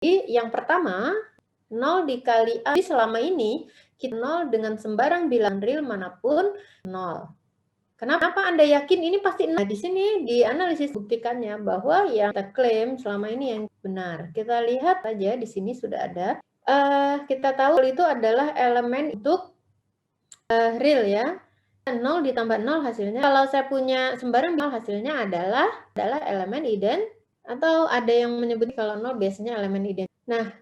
Jadi yang pertama, 0 dikali A. Jadi selama ini kita 0 dengan sembarang bilangan real manapun 0. Kenapa Anda yakin ini pasti 0? Nah, di sini di analisis buktikannya bahwa yang kita klaim selama ini yang benar. Kita lihat aja di sini sudah ada. Kita tahu itu adalah elemen untuk real ya. 0 ditambah 0 hasilnya. Kalau saya punya sembarang 0 hasilnya adalah elemen atau ada yang menyebut kalau 0 biasanya elemen identik. Nah,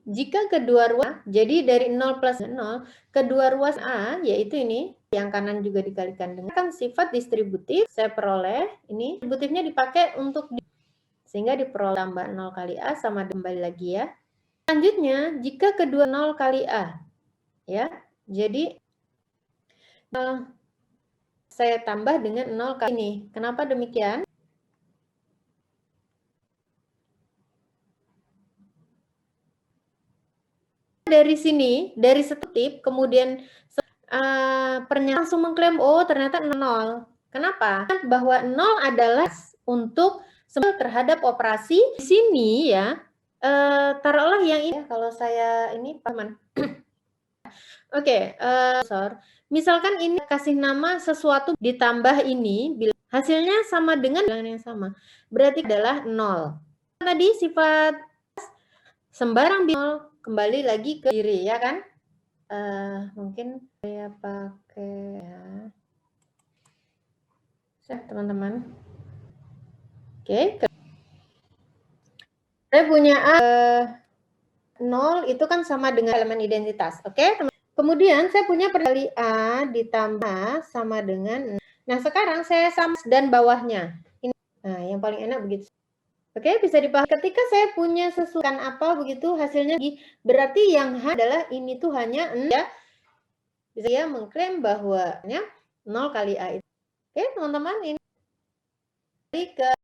jika kedua ruas, jadi dari 0 plus 0, kedua ruas A, yaitu ini, yang kanan juga dikalikan dengan kan sifat distributif, saya peroleh, ini distributifnya dipakai untuk, sehingga diperoleh tambah 0 kali A sama kembali lagi ya. Selanjutnya, jika kedua 0 kali A, ya, jadi saya tambah dengan 0 kali ini. Kenapa demikian? Dari sini, dari setip, kemudian pernyataan langsung mengklaim, oh ternyata 0. Kenapa? Bahwa 0 adalah untuk terhadap operasi di sini ya. Taruhlah yang ini, kalau saya ini paman. Oke, misalkan ini kasih nama sesuatu ditambah ini, hasilnya sama dengan bilangan yang sama. Berarti adalah 0. Tadi sifat sembarang 0 kembali lagi ke diri ya kan? Mungkin saya pakai ya, teman-teman. Oke. Saya punya A 0 itu kan sama dengan elemen identitas. Oke, teman. Kemudian saya punya perkali A ditambah sama dengan. Nah, sekarang saya sama dan bawahnya. Ini, nah, yang paling enak begitu. Oke, bisa dipahami. Ketika saya punya sesuatu apa begitu hasilnya, berarti yang adalah ini tuh hanya ya. Bisa ya mengklaim bahwa 0 kali A itu. Oke, teman-teman, ini ke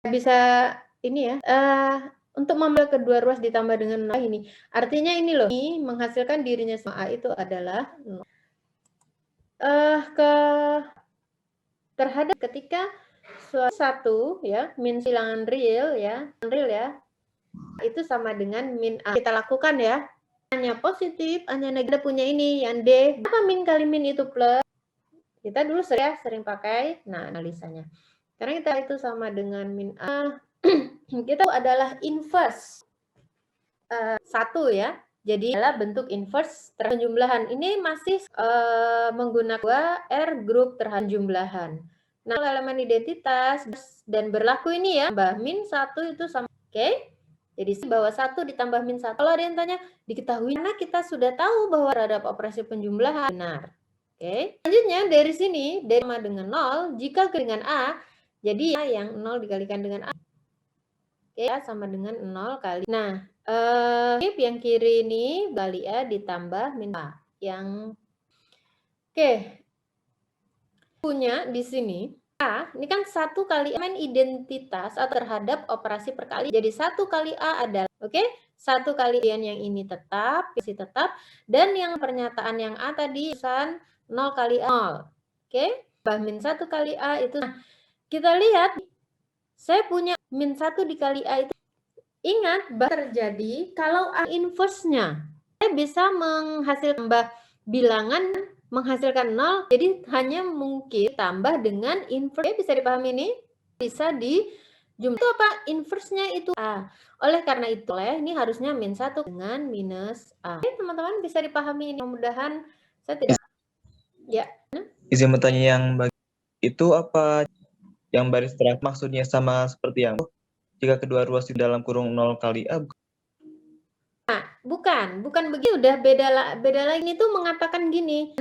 bisa ini ya, untuk mengambil kedua ruas ditambah dengan ini. Artinya ini loh, ini menghasilkan dirinya sama A itu adalah terhadap ketika satu ya, min bilangan real ya, itu sama dengan min A. Kita lakukan ya. Hanya positif, hanya negatif punya ini yang D. Apa min kali min itu plus? Kita dulu sering pakai analisanya. Karena kita itu sama dengan min A. Kita adalah inverse 1 ya. Jadi adalah bentuk inverse terhadap penjumlahan. Ini masih menggunakan R grup terhadap jumlahan. Nah, elemen identitas dan berlaku ini ya, tambah min 1 itu sama. Oke. Jadi bahwa 1 ditambah min 1. Kalau ada yang tanya, diketahui karena kita sudah tahu bahwa terhadap operasi penjumlahan benar. Oke. Selanjutnya dari sini, dari sama dengan 0, jika dengan A, jadi yang 0 dikalikan dengan A. Oke, sama dengan 0 kali. Nah, yang kiri ini kali A ditambah min A. Yang oke. Punya di sini A, ini kan 1 kali elemen identitas atau terhadap operasi perkali. Jadi 1 kali A adalah, oke, 1 kali yang ini tetap, masih tetap, dan yang pernyataan yang A tadi 0 kali A 0. Oke, min 1 kali A itu. Nah, kita lihat, saya punya min 1 dikali A itu. Ingat, terjadi kalau A inverse-nya. Saya bisa menghasilkan bilangan menghasilkan 0, jadi hanya mungkin tambah dengan inverse. Bisa dipahami ini? Bisa di jumlah itu apa? Inverse-nya itu A. Oleh karena itu, ini harusnya min 1 dengan minus A. Oke, teman-teman bisa dipahami ini. Mudah-mudahan saya tidak... Ya. Izin bertanya, yang itu apa yang baris terakhir maksudnya sama seperti yang jika kedua ruas di dalam kurung 0 kali A? Nah, bukan begitu. Udah beda lagi. Itu mengatakan gini,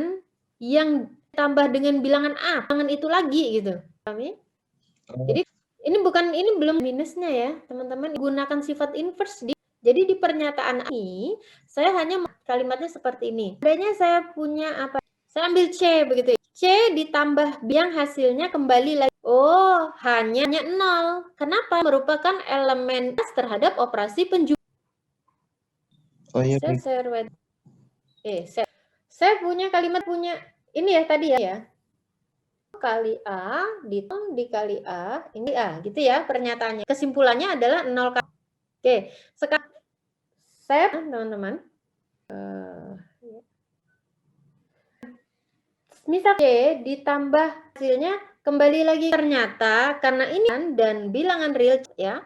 yang tambah dengan bilangan A, bilangan itu lagi gitu. Pahami? Jadi ini belum minusnya ya, teman-teman. Gunakan sifat inverse jadi di pernyataan ini saya hanya kalimatnya seperti ini. Adanya saya punya apa? Saya ambil C begitu ya. C ditambah yang hasilnya kembali lagi. Oh, hanya 0. Kenapa? Merupakan elemen terhadap operasi penjumlahan. Oh iya. Saya punya kalimat ini ya tadi ya. Kali A dikali A, ini A gitu ya pernyataannya. Kesimpulannya adalah 0 kali. Oke, sekarang saya teman-teman misal C ditambah hasilnya kembali lagi, ternyata karena ini dan bilangan real ya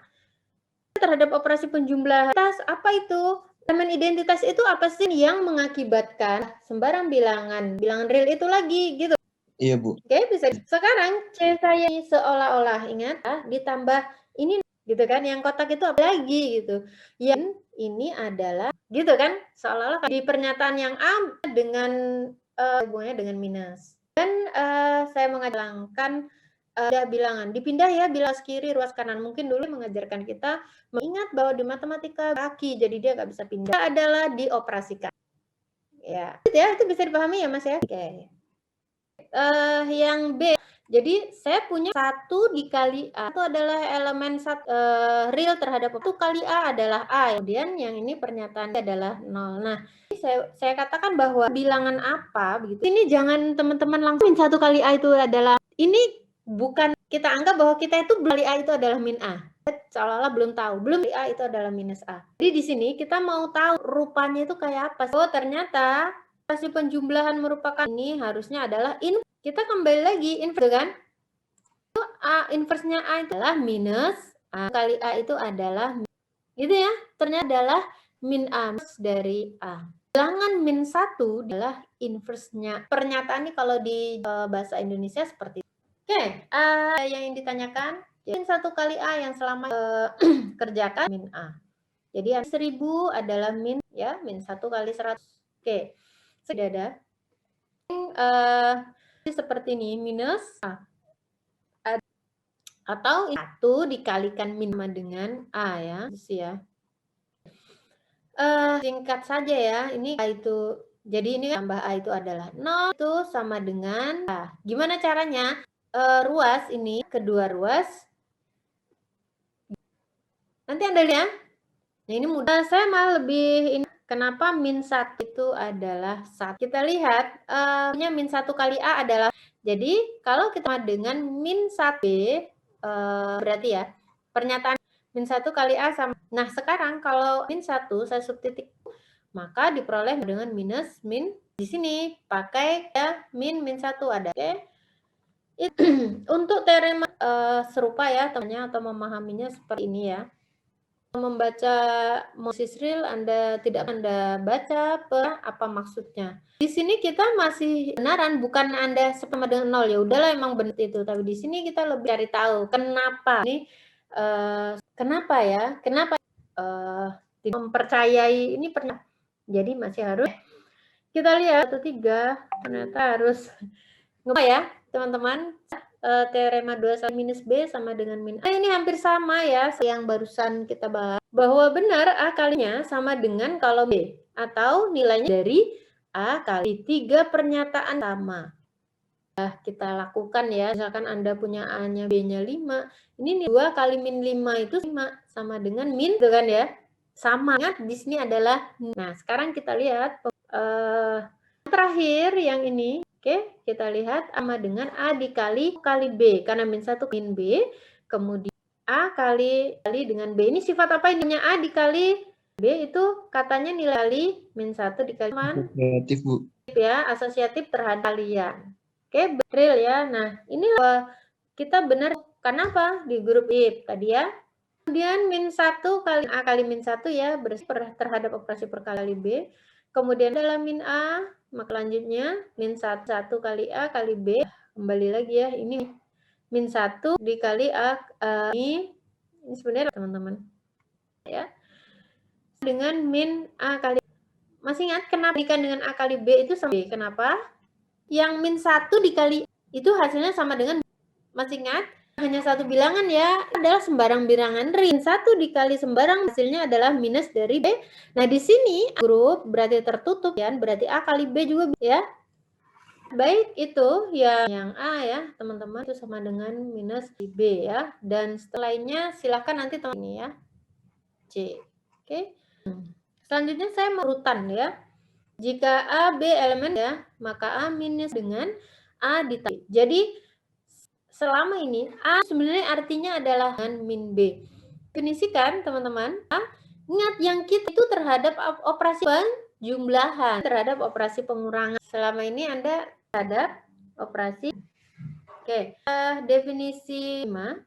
terhadap operasi penjumlahan apa itu? Elemen identitas itu apa sih yang mengakibatkan sembarang bilangan real itu lagi gitu. Iya, Bu. Oke, bisa. Sekarang C saya seolah-olah ingat ditambah ini gitu kan, yang kotak itu apa lagi gitu. Yang ini adalah gitu kan, seolah-olah di pernyataan yang A dengan hubungannya dengan minus. Dan saya mengajarkan bilangan dipindah ya, bilas kiri ruas kanan. Mungkin dulu mengajarkan kita mengingat bahwa di matematika kaki jadi dia nggak bisa pindah, adalah dioperasikan. Ya, itu bisa dipahami ya Mas ya. Oke. Yang B, jadi saya punya 1 dikali A itu adalah elemen real terhadap 1 kali A adalah A. Kemudian yang ini pernyataan adalah 0. Nah, saya katakan bahwa bilangan apa begitu. Ini jangan teman-teman langsung 1 kali A itu adalah ini, bukan kita anggap bahwa kita itu kali A itu adalah min A. Seolah-olah belum tahu, A itu adalah minus A. Jadi di sini kita mau tahu rupanya itu kayak apa. Oh, ternyata operasi penjumlahan merupakan ini harusnya adalah kita kembali lagi inverse kan? Itu A, inverse-nya A itu adalah minus A kali A itu adalah gitu ya. Ternyata adalah min A dari A. Bilangan min 1 adalah inverse-nya. Pernyataan ini kalau di bahasa Indonesia seperti itu. Oke, yang ditanyakan min 1 kali A yang selama kerjakan min A. Jadi 1000 adalah min 1 kali 100. Oke. Sudah ada. Seperti ini minus A. Atau 1 dikalikan min dengan A ya. Singkat saja ya. Ini A itu, jadi ini tambah A itu adalah 0 itu sama dengan A. Gimana caranya? Ruas ini, kedua ruas. Nanti Anda lihat. Nah, ini mudah. Saya malah lebih ini. Kenapa min 1 itu adalah 1? Kita lihat, punya min 1 kali A adalah, jadi kalau kita dengan min 1 B, berarti ya, pernyataan min 1 kali A sama. Nah, sekarang kalau min 1 saya subtitik, maka diperoleh dengan minus min di sini. Pakai ya, min 1 ada. Oke. Untuk teorema serupa ya, temannya atau memahaminya seperti ini ya. membaca Moses Real Anda tidak Anda baca apa maksudnya. Di sini kita masih benaran, bukan Anda sama dengan 0 ya udahlah emang benar itu, tapi di sini kita lebih cari tahu kenapa ini kenapa ya, kenapa tidak mempercayai ini pernah. Jadi masih harus kita lihat 1-3 ternyata harus ngapa ya teman-teman. Teorema 2 minus B sama dengan min A. Ini hampir sama ya yang barusan kita bahas. Bahwa benar A kalinya sama dengan kalau B. Atau nilainya dari A kali 3 pernyataan sama. Kita lakukan ya. Misalkan Anda punya A-nya, B-nya 5. Ini 2 kali min 5 itu 5. Sama dengan min, itu kan ya. Sama. Ingat di sini adalah. Nah sekarang kita lihat. Terakhir yang ini. Oke, kita lihat sama dengan A dikali B. Karena min 1 min B. Kemudian A kali dengan B. Ini sifat apa ini? A dikali B itu katanya nilai kali min 1 dikali man. Asosiatif, Bu. Ya, asosiatif terhadap kalian. Oke, real ya. Nah, ini kita benar. Kenapa? Di grup if tadi ya. Kemudian min 1 kali A kali min 1 ya. Terhadap operasi perkali B. Kemudian dalam min A. Maka lanjutnya min 1 kali A kali B. Kembali lagi ya. Ini min 1 dikali A. Ini sebenarnya teman-teman. Ya. Dengan min A kali. Masih ingat kenapa dengan A kali B itu sama B? Kenapa? Yang min 1 dikali itu hasilnya sama dengan. Masih ingat? Hanya satu bilangan ya, adalah sembarang bilangan real. 1 dikali sembarang hasilnya adalah minus dari B. Nah, di sini grup berarti tertutup ya, berarti A kali B juga ya. Baik, itu yang A ya, teman-teman, itu sama dengan minus B ya. Dan setelahnya silakan nanti teman ini ya. C. Oke. Selanjutnya saya merutan ya. Jika A, B elemen ya, maka A minus dengan A ditambah. Jadi selama ini A sebenarnya artinya adalah min B. Definisikan teman-teman. Ingat yang kita itu terhadap operasi penjumlahan, terhadap operasi pengurangan. Selama ini Anda terhadap operasi. Oke. Definisi 5.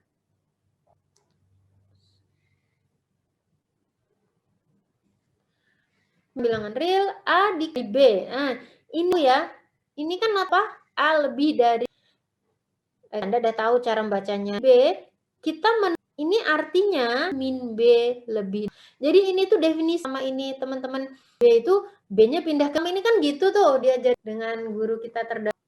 Bilangan real A dikali B. Nah, ini ya. Ini kan apa? A lebih dari. Anda udah tahu cara membacanya. B, kita ini artinya min B lebih. Jadi ini tuh definisi sama ini teman-teman. B itu B-nya pindah ke ini kan gitu tuh diajar dengan guru kita terdahulu.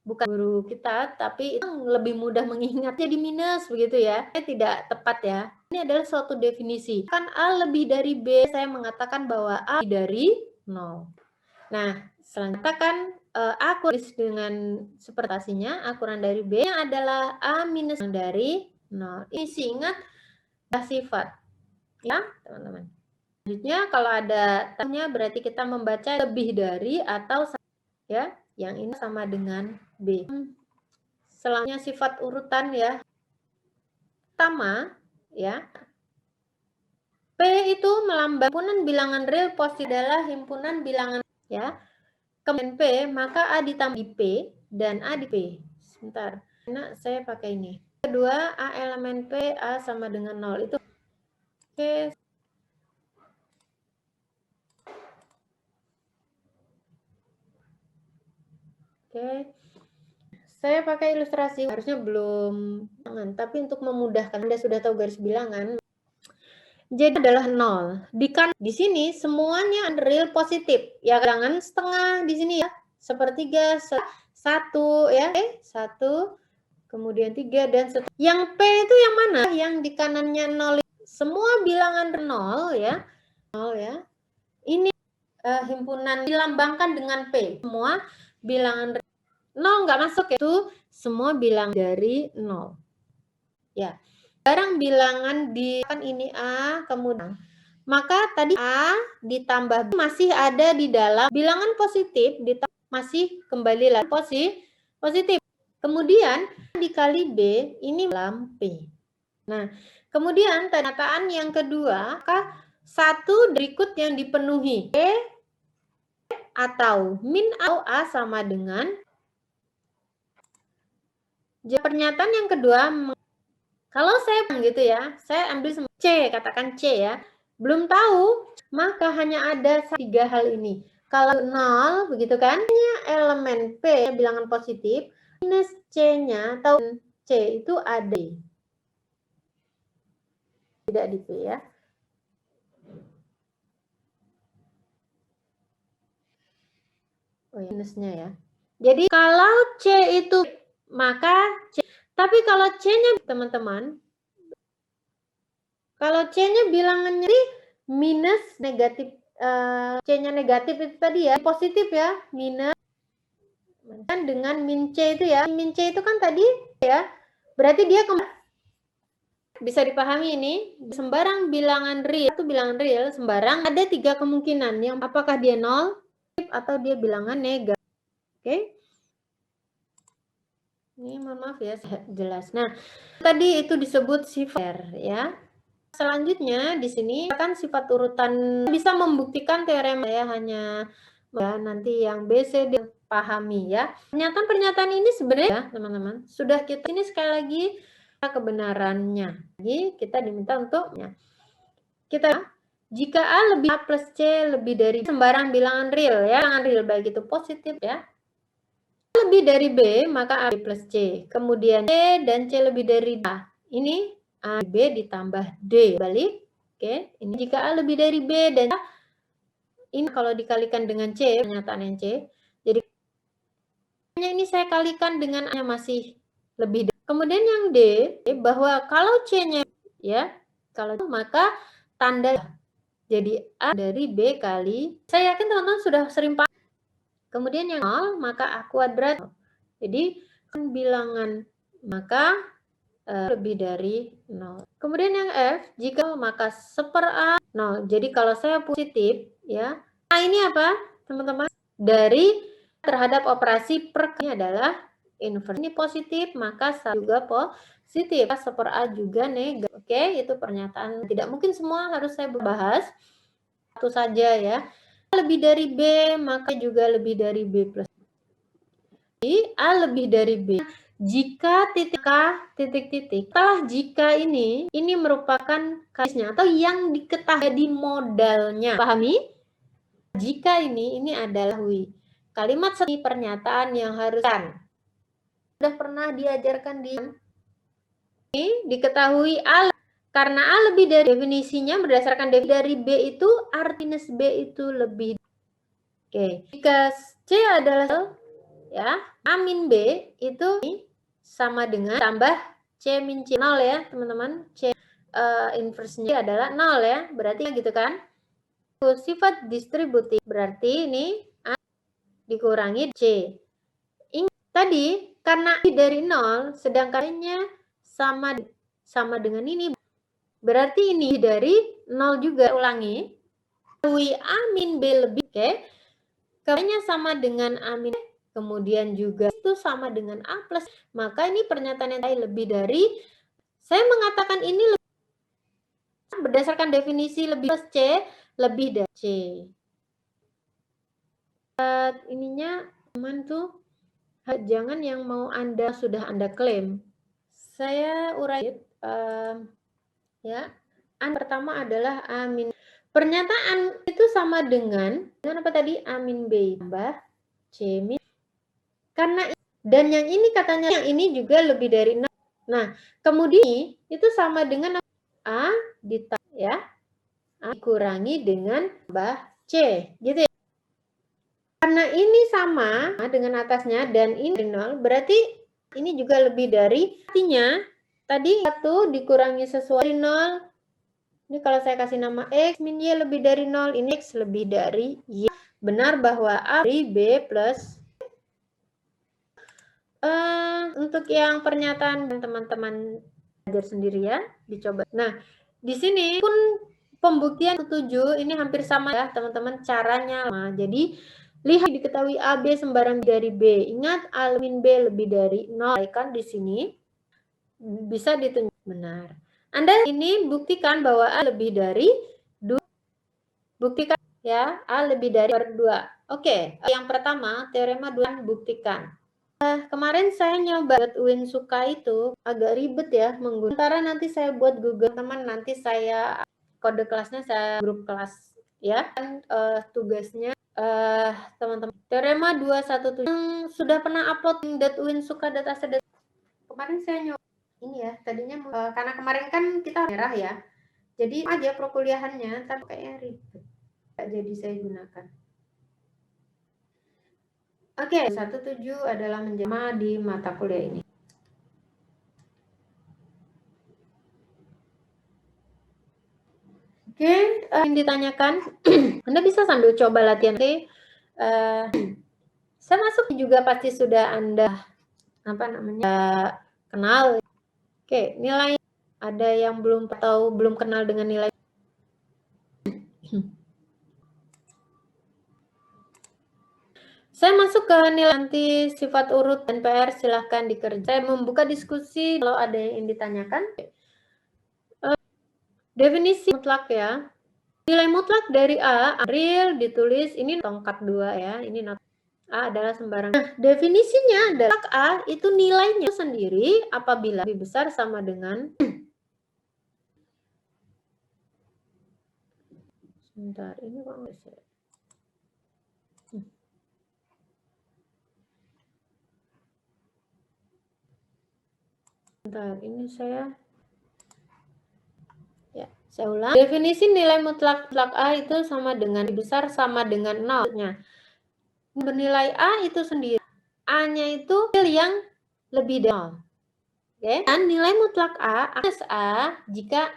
Bukan guru kita, tapi itu lebih mudah mengingat jadi minus begitu ya. Tidak tepat ya. Ini adalah suatu definisi. Kan A lebih dari B, saya mengatakan bahwa A lebih dari 0. Nah, selanjutnya kan A tulis dengan sepertasinya, A kurang dari B yang adalah A minus dari 0. Ini sih ingat sifat. Ya, teman-teman. Selanjutnya kalau ada tanya berarti kita membaca lebih dari atau ya, yang ini sama dengan B. Selanjutnya sifat urutan ya. Pertama, ya. P itu melambang himpunan bilangan real positif adalah himpunan bilangan ya. Kemudian P, maka A ditambah P dan A di P. Sebentar, nah, saya pakai ini. Kedua, A elemen P, A sama dengan 0. Itu oke. Oke. Saya pakai ilustrasi, harusnya belum, tapi untuk memudahkan Anda sudah tahu garis bilangan. Jadi adalah 0. Di sini semuanya real positif. Ya, jangan setengah di sini ya. Sepertiga, 1 ya. 1, kemudian 3 dan seterusnya. Yang P itu yang mana? Yang di kanannya 0. Semua bilangan 0 ya. 0 ya. Ini himpunan dilambangkan dengan P. Semua bilangan 0 nggak masuk ya. Itu semua bilangan dari 0. Ya. Barang bilangan di kan ini A, kemudian maka tadi A ditambah B masih ada di dalam bilangan positif, masih kembali lagi positif. Kemudian dikali B ini dalam P. Nah, kemudian pernyataan yang kedua, maka satu berikut yang dipenuhi E atau min atau A sama dengan. Pernyataan yang kedua Kalau saya gitu ya, saya ambil C, katakan C ya, belum tahu, maka hanya ada 3 hal ini. Kalau 0, begitu kan, elemen P, bilangan positif, minus C-nya, atau C itu ada. Tidak di P ya. Oh, minusnya ya. Jadi kalau C itu, maka C. Tapi kalau C-nya, teman-teman, kalau C-nya bilangannya minus negatif, C-nya negatif itu tadi ya, positif ya, minus kan dengan min C itu ya, min C itu kan tadi ya, berarti dia bisa dipahami ini, sembarang bilangan real, itu bilangan real, sembarang ada 3 kemungkinan, yang apakah dia 0 atau dia bilangan negatif. Oke? Ini mohon maaf ya, jelas. Nah, tadi itu disebut sifat ya. Selanjutnya di sini kan sifat urutan bisa membuktikan teorema ya, hanya ya nanti yang B, C, D pahami ya. Pernyataan ini sebenarnya ya, teman-teman, sudah kita ini sekali lagi kebenarannya. Jadi kita diminta untuk kita jika A lebih A plus C lebih dari sembarang bilangan real ya, bilangan real baik itu positif ya. Lebih dari B, maka A plus C. Kemudian C dan C lebih dari A. Ini A B ditambah D. Balik. Oke, ini jika A lebih dari B dan A, ini kalau dikalikan dengan C, pernyataan yang C. Jadi ini saya kalikan dengan A masih lebih dari. Kemudian yang D, bahwa kalau C-nya ya, kalau itu maka tanda jadi A dari B kali. Saya yakin teman-teman sudah sering paham. Kemudian yang 0, maka A kuadrat. Jadi, bilangan maka lebih dari 0. Kemudian yang F, jika maka 1/A 0. Jadi, kalau saya positif, ya. Nah, ini apa, teman-teman? Dari terhadap operasi ini adalah inverse. Ini positif, maka juga positif. 1/A juga negatif. Oke, itu pernyataan. Tidak mungkin semua harus saya bahas. Satu saja ya. Lebih dari B, maka juga lebih dari B plus. Jadi, A lebih dari B. Jika titik K, titik-titik, setelah jika ini merupakan kasusnya atau yang diketahui di modalnya. Pahami? Jika ini adalah kalimat seni pernyataan yang harus sudah pernah diajarkan di ini diketahui A karena A lebih dari definisinya berdasarkan dari B itu artinya B itu lebih. Oke, jika C adalah ya, A min B itu sama dengan tambah C min C 0 ya, teman-teman. C inverse-nya adalah 0 ya, berarti gitu kan. Sifat distributif berarti ini A dikurangi C. Ingat tadi karena dari 0 sedangkannya sama dengan ini. Berarti ini dari 0 juga. Ulangi. A min B lebih, oke. Kemudian sama dengan A min B. Kemudian juga itu sama dengan A plus, maka ini pernyataan yang lebih dari, saya mengatakan ini berdasarkan definisi lebih plus C, lebih dari C. Ininya teman tuh, jangan yang mau Anda sudah Anda klaim. Saya urai ya. Pertama adalah A min. Pernyataan itu sama dengan apa tadi? A min B tambah C min. Karena dan yang ini katanya yang ini juga lebih dari 6. Nah, kemudian itu sama dengan A ditambah ya. A dikurangi dengan tambah C, gitu ya. Karena ini sama dengan atasnya dan ini 0, berarti ini juga lebih dari, artinya tadi 1 dikurangi sesuatu dari 0. Ini kalau saya kasih nama X min Y lebih dari 0, ini X lebih dari Y. Benar bahwa A dari B plus. Untuk yang pernyataan teman-teman belajar sendiri ya, dicoba. Nah, di sini pun pembuktian 7 ini hampir sama ya, teman-teman, caranya. Nah, jadi lihat diketahui A, B sembarang dari B. Ingat A min B lebih dari 0 kan di sini bisa ditunjuk benar. Anda ini buktikan bahwa A lebih dari 2. Buktikan ya, A lebih dari 2. Oke, yang pertama teorema 2 buktikan. Kemarin saya nyoba buat Uin Suka itu agak ribet ya menggunakan. Sementara nanti saya buat Google teman, nanti saya kode kelasnya saya grup kelas ya. Dan tugasnya teman-teman teorema 217 yang sudah pernah upload .uin Suka dataset. Kemarin saya nyoba ini ya, tadinya karena kemarin kan kita merah ya. Jadi aja perkuliahannya, tapi kayaknya ribet. Jadi saya gunakan. Oke, 17 adalah menjama di mata kuliah ini. Oke, yang ditanyakan, Anda bisa sambil coba latihan. Oke, saya masuk juga pasti sudah Anda kenal. Oke, nilai ada yang belum tahu, belum kenal dengan nilai. Saya masuk ke nilai nanti sifat urut dan PR, silahkan dikerjakan. Saya membuka diskusi kalau ada yang ditanyakan. Definisi mutlak ya. Nilai mutlak dari A, real ditulis ini tongkat 2 ya. Ini not A adalah sembarang. Nah, definisinya adalah A itu nilainya sendiri apabila lebih besar sama dengan sebentar, ini kok nggak bisa. Bentar, ini saya ulang. Definisi nilai mutlak A itu sama dengan besar sama dengan 0-nya. Bernilai A itu sendiri. A-nya itu yang lebih dari 0. Oke, dan nilai mutlak A minus A jika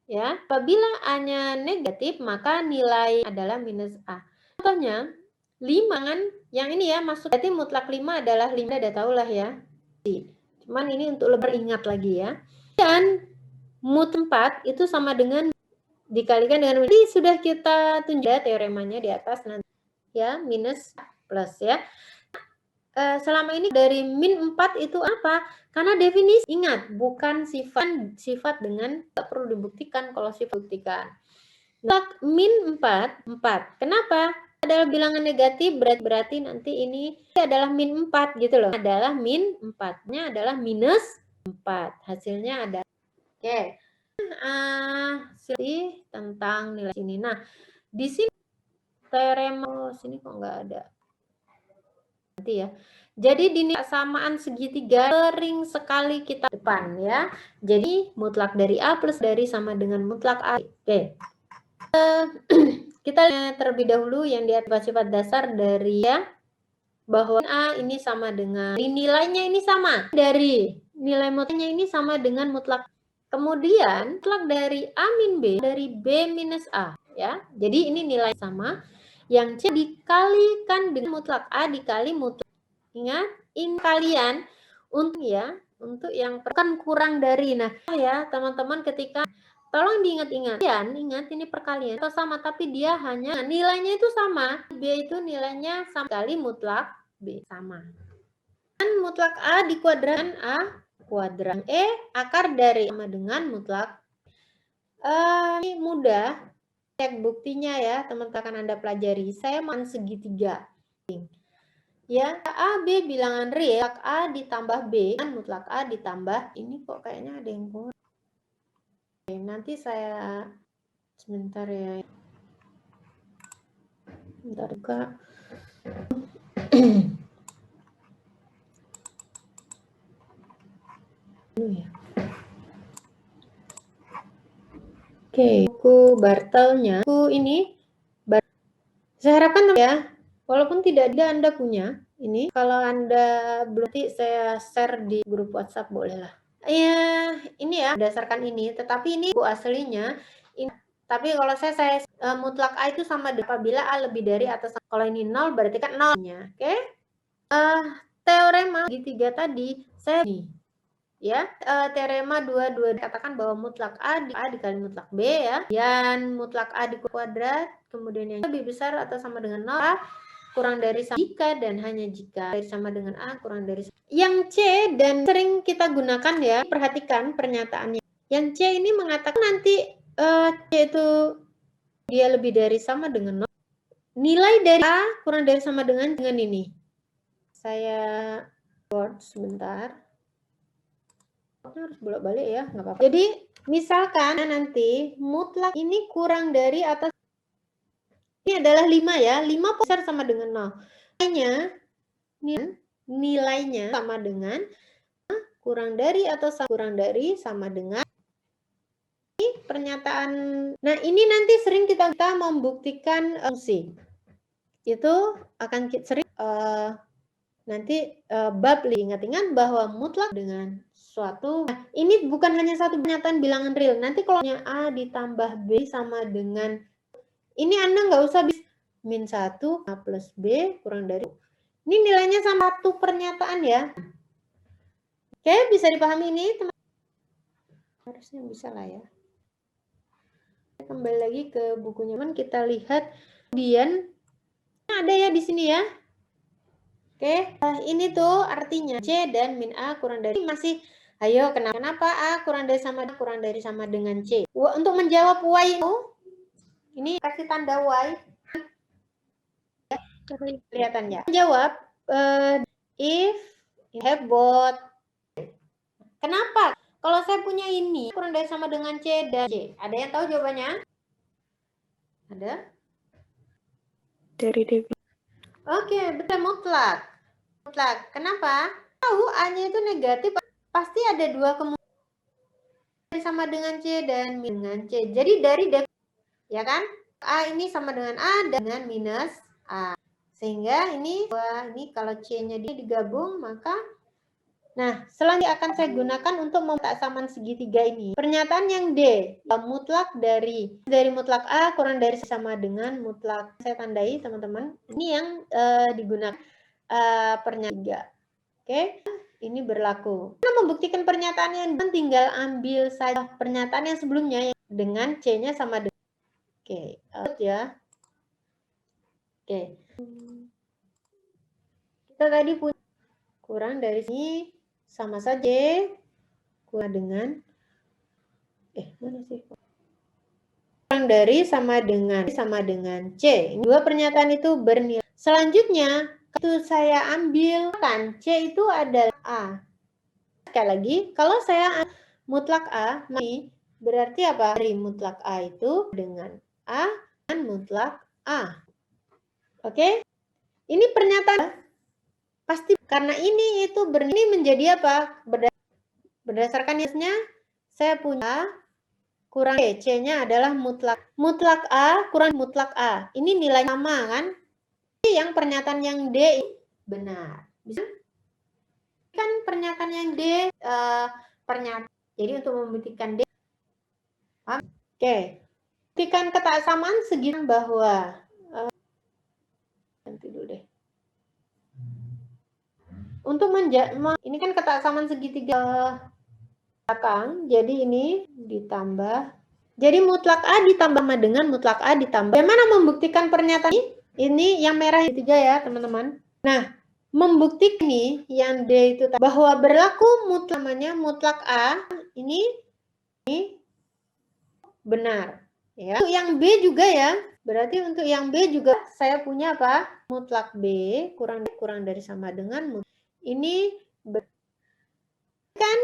ya, apabila A-nya negatif maka nilai adalah minus A. Contohnya 5 kan, yang ini ya masuk berarti mutlak 5 adalah 5, udah tahu lah ya. Cuman ini untuk lebih ingat lagi ya. Dan mut 4 itu sama dengan dikalikan dengan ini sudah kita tunjuk teoremanya di atas nanti ya, minus plus ya. Selama ini dari min 4 itu apa? Karena definisi ingat bukan sifat dengan tidak perlu dibuktikan kalau sifat buktikan. Nah, min 4. Kenapa? Adalah bilangan negatif berarti nanti ini adalah min 4 gitu loh. Adalah min 4-nya adalah minus 4. Hasilnya ada. Oke. Tentang nilai ini. Nah, di sini teorema sini kok nggak ada. Nanti ya. Jadi di samaan segitiga sering sekali kita depan ya. Jadi mutlak dari A plus dari sama dengan mutlak A. Oke. Kita lihat terlebih dahulu yang di atas sifat dasar dari ya bahwa A ini sama dengan nilainya ini sama dari nilai mutlaknya ini sama dengan mutlak. Kemudian mutlak dari A min B dari B minus A ya. Jadi ini nilai sama yang C dikalikan dengan mutlak A dikali mutlak. Ingat, ini kalian untuk yang kan kurang dari. Nah, ya teman-teman ketika tolong diingat-ingat. Ingat ini perkalian atau sama tapi dia hanya nilainya itu sama. B itu nilainya sama kali mutlak B sama. Dan mutlak A dikuadratkan A kuadrat. Akar dari sama dengan mutlak. Ini mudah. Cek buktinya ya, teman-teman Anda pelajari. Saya mau segitiga. Ya, A, B bilangan real, mutlak A ditambah B, dan mutlak A ditambah, ini kok kayaknya ada yang kurang. Oke, nanti saya, sebentar ya. Bentar buka. Oke, buku Bartelnya, buku ini, saya harapkan ya, walaupun tidak ada Anda punya, ini kalau Anda berarti saya share di grup WhatsApp bolehlah. Ya, ini ya berdasarkan ini, tetapi ini buku aslinya. Ini, tapi kalau saya mutlak A itu sama apabila A lebih dari atau sama. Kalau ini 0 berarti kan 0-nya. Oke. Teorema segitiga tadi saya nih. Ya, teorema 22 dikatakan bahwa mutlak A dikali mutlak B ya. Dan mutlak A dikuadrat, kemudian yang lebih besar atau sama dengan 0 A kurang dari sama jika dan hanya jika dari sama dengan A kurang dari yang C dan sering kita gunakan ya, perhatikan pernyataannya. Yang C ini mengatakan nanti C itu dia lebih dari sama dengan 0. Nilai dari A kurang dari sama dengan ini. Saya board sebentar. Harus bolak-balik ya, nggak apa-apa. Jadi misalkan nanti mutlak ini kurang dari atas, ini adalah 5 ya, 5 besar sama dengan 0. Nilainya sama dengan kurang dari atau kurang dari sama dengan pernyataan. Nah, ini nanti sering kita membuktikan fungsi. Itu akan sering nanti bab ingat-ingat bahwa mutlak dengan suatu. Nah, ini bukan hanya satu pernyataan bilangan real. Nanti kalau A ditambah B sama dengan ini Anda nggak usah min 1 A plus B kurang dari. Ini nilainya sama satu pernyataan ya. Oke, bisa dipahami ini teman? Harusnya bisa lah ya. Kembali lagi ke bukunya, kita lihat kemudian ada ya di sini ya. Oke, ini tuh artinya C dan min A kurang dari masih. Ayo, kenapa A kurang dari sama dengan C? Untuk menjawab Y itu, ini kasih tanda Y. Kelihatannya. Menjawab if you have both. Kenapa? Kalau saya punya ini kurang dari sama dengan C dan C. Ada yang tahu jawabannya? Ada? Dari Devi. Oke, betul, mutlak. Mutlak. Kenapa? Tahu A-nya itu negatif, pasti ada dua kemungkinan sama dengan C dan dengan C. Jadi dari ya kan? A ini sama dengan A dengan minus A. Sehingga ini kalau C-nya digabung maka selanjutnya akan saya gunakan untuk memaksakan segitiga ini. Pernyataan yang D, mutlak dari mutlak A kurang dari sama dengan mutlak. Saya tandai teman-teman. Ini yang digunakan pernyataan. Oke, ini berlaku. Kita membuktikan pernyataan yang tinggal ambil saja pernyataan yang sebelumnya dengan C-nya sama dengan. Oke, ya. Oke. Kita tadi punya kurang dari sini sama saja kurang dengan mana sih? Kurang dari sama dengan C. Dua pernyataan itu bernilai. Selanjutnya, itu saya ambil kan C itu adalah A. Sekali lagi, kalau saya mutlak A, berarti apa? Dari mutlak A itu dengan A dan mutlak A. Oke? Ini pernyataan pasti karena ini itu ini menjadi apa? Berdasarkan isnya saya punya kurang C-nya adalah mutlak A kurang mutlak A. Ini nilai sama kan? Yang pernyataan yang D benar. Bisa kan pernyataan yang D pernyataan. Jadi untuk membuktikan D. Oke. Buktikan ketaksamaan segi bahwa nanti dulu deh. Untuk ini kan ketaksamaan segitiga belakang, jadi ini ditambah. Jadi mutlak A ditambah dengan mutlak A ditambah. Bagaimana membuktikan pernyataan ini? Ini yang merah tiga ya, teman-teman. Nah, membuktikan ini yang D itu bahwa berlaku mutlak A ini benar. Ya. Untuk yang B juga ya. Berarti untuk yang B juga saya punya apa? Mutlak B kurang dari sama dengan ini kan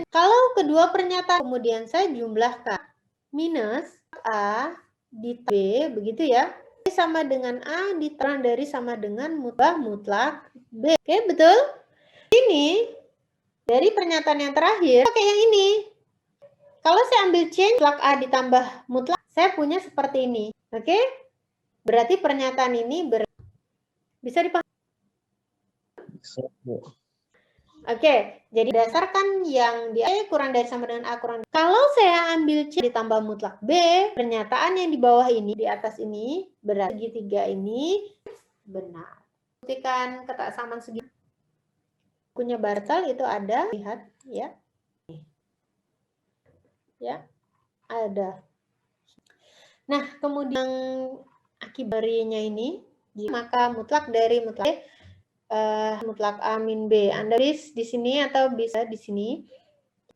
kalau kedua pernyataan kemudian saya jumlahkan minus A di B begitu ya sama dengan A diterang dari sama dengan mutlak B. Oke, betul? Ini dari pernyataan yang terakhir pakai yang ini. Kalau saya ambil C mutlak A ditambah mutlak, saya punya seperti ini. Oke? Berarti pernyataan ini bisa dipahami. Oke, jadi berdasarkan yang di A kurang dari sama dengan A kurang. Kalau saya ambil C ditambah mutlak B, pernyataan yang di bawah ini, di atas ini, berarti segitiga ini benar. Buktikan ketaksamaan segitiga. Bukunya Bartel itu ada, lihat ya. Ya, ada. Nah, kemudian akibatnya ini, maka mutlak dari mutlak B, mutlak A min B. Anda tulis di sini atau bisa di sini.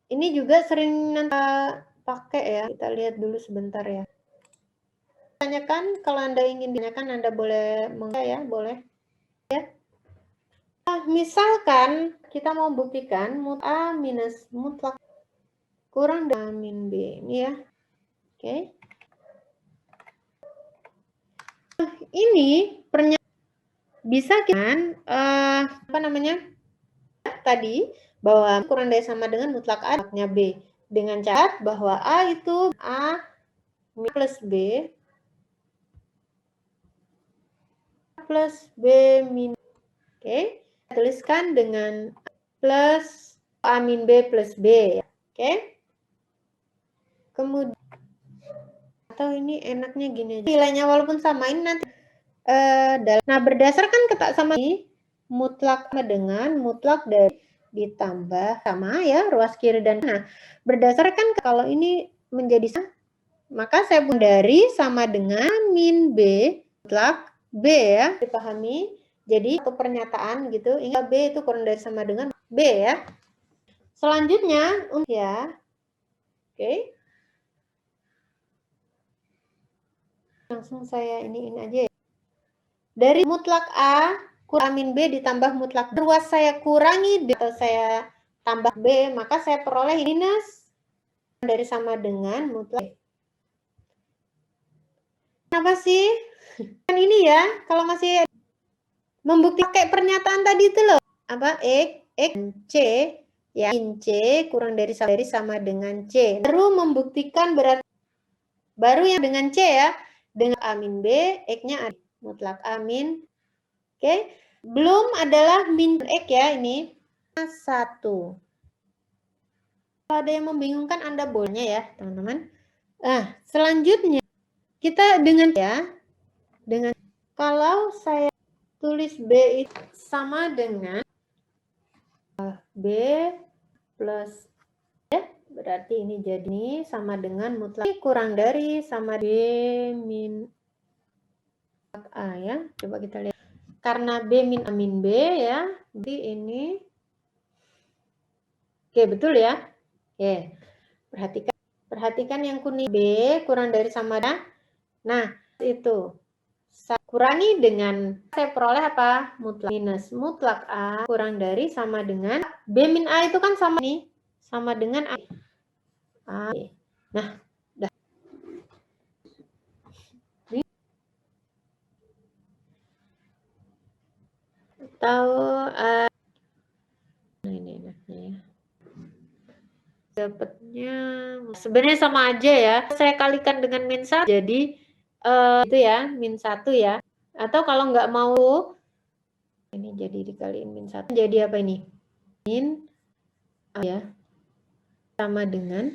Ini juga sering nanti pakai ya. Kita lihat dulu sebentar ya. Tanyakan kalau Anda ingin ditanyakan Anda boleh ya, boleh. Ya. misalkan kita mau buktikan A minus mutlak kurang dari A min B. Ini ya. Oke. Nah, ini pernyataan bisa kan apa namanya? Tadi bahwa kurang dari sama dengan mutlak A mutlaknya B dengan cara bahwa A itu A plus B plus B minus. Oke. Tuliskan dengan plus A min B plus B. Oke. Kemudian atau ini enaknya gini aja. Nilainya walaupun sama ini nanti nah berdasarkan ketak sama ini mutlak sama dengan mutlak dari ditambah sama ya ruas kiri dan nah berdasarkan kalau ini menjadi sama maka saya pun dari sama dengan min B mutlak B ya dipahami. Jadi satu pernyataan gitu ingat B itu kurang dari sama dengan B ya. Selanjutnya ya. Oke. Langsung saya iniin aja ya. Dari mutlak A kurang min B ditambah mutlak ruas saya kurangi atau saya tambah B, maka saya peroleh minus dari sama dengan mutlak. Kenapa sih? Kan ini ya, kalau masih membuktikan kayak pernyataan tadi itu loh. Apa? X, C, ya, min C kurang dari sama dengan C. Baru membuktikan berarti, baru yang dengan C ya, dengan A min B, X-nya ada mutlak A min. Oke, belum adalah min X ya ini. 1. Kalau ada yang membingungkan Anda bolehnya ya, teman-teman. Nah, selanjutnya kita dengan ya, dengan kalau saya tulis B itu sama dengan B plus ya, berarti ini jadi sama dengan mutlak kurang dari sama B min A ya. Coba kita lihat. Karena B min A min B ya, jadi ini oke, betul ya. Oke. Perhatikan yang kuning B kurang dari sama dengan. Nah, itu. Saya kurangi dengan saya peroleh apa? Mutlak minus mutlak A kurang dari sama dengan B min A itu kan sama nih. Sama dengan A. Nah, dah. Tahu ini enaknya ya. Dapatnya sebenarnya sama aja ya. Saya kalikan dengan min 1 jadi itu ya, min 1 ya. Atau kalau nggak mau ini jadi dikaliin min 1 jadi apa ini? Min A ya. Sama dengan